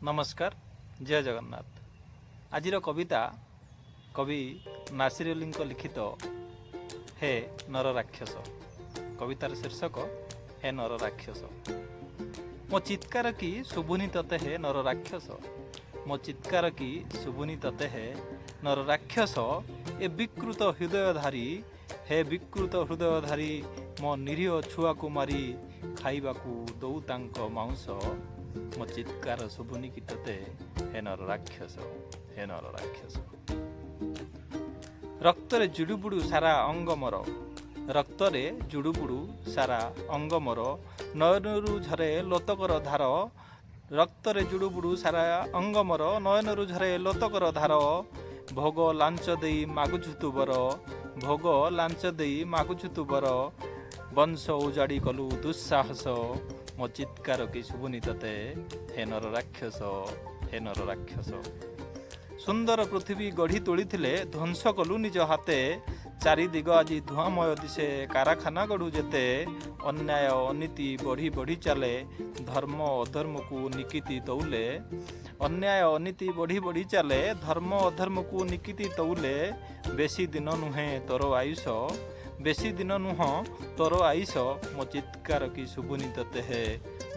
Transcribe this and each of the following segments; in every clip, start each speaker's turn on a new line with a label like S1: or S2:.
S1: नमस्कार जय जगन्नाथ। आजिर कविता कवि नासिर अली लिखित हे नर राक्षस। कवितार शीर्षक हे नर राक्षस। मो चित्कार की शुभुनी तते हे नर राक्षस। मो चित्कार की शुभुनी तते हे नर राक्षस। ए विकृत हृदयधारी हे विकृत हृदयधारी मो निरीह छुआ को मारी खाइबाकू दौ तांको मांस। मो चित्कार शुभुनी की तते हे नर राक्षस। हे नर राक्षस। रक्तरे जुड़ुबुड़ू सारा अंग मोर। रक्तरे जुड़ुबुड़ू सारा अंग मोर। नयनरु झरे लोतकर धार। रक्तरे जुड़ुबुड़ू सारा अंग मोर। नयनरु झरे लोतकर धार। भोग लांच देई मागुछु तु बर। भोग लांच देई मागुछु तु बर। वंश उजाड़ी कलु दुस्साहस। मो चित्कार की शुभुनी तते हे नर राक्षस। हे नर राक्षस। सुंदर पृथ्वी गढ़ी तोड़ी ध्वंस कलु निज हाथे। चारि दिग आज धुआमय दिशे कारखाना गढ़ू जेते। अन्याय अनीति बढ़ी बढ़ी चले धर्म अधर्म को निकिति तौले। अन्याय अनीति बढ़ी बढ़ी चले धर्म अधर्म को निकिति तौले। बेसी दिन नुहे तोर आयुष। बेसी दिन नुह तोर आयुष। मो चित्कार की शुभुनी तते हे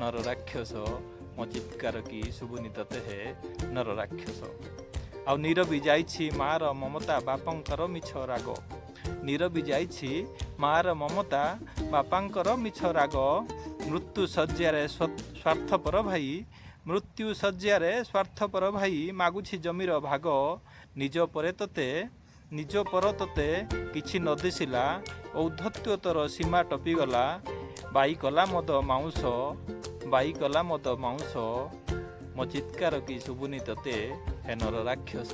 S1: नर राक्षस। मो चित्कार की शुभुनी तते हे नर राक्षस। आउ नीरबी जाइछि मार ममता बापंकर मिछ राग। नीरबी जाइछि मार ममता बापांकर मिछ राग। मृत्यु शଯ୍ୟାରେ स्वार्थपर भाई। मृत्यु शଯ୍ୟାରେ स्वार्थपर भाई मागुछि जमीर भाग। निज पर तते किछि न दिसिला। औद्धत्य तोर सीमा टपिगला। बाई कला मद माउंस। बाई कला मद माउंस। मो चित्कार की शुभुनी तते हे नर राक्षस।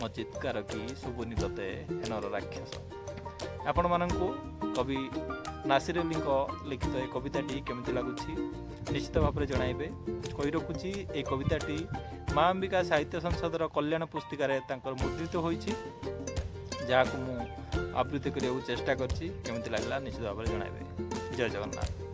S1: मो चित्कार की शुभुनी तते हे नर राक्षस। आपण मानंकु कवि नासिर अली लिखित ए कविताटी केमिति लागुछि निश्चित भाव जणाइबे। कहि रखुछि ए कविताटी माँ अंबिका साहित्य संसदर कल्याण पुस्तिकार तांकर मुद्रित होइछि। जहाँ को मु आवृत्ति करने चेष्टा करछि। केमिति लागला निश्चित भाव जणाइबे। जय जगन्नाथ।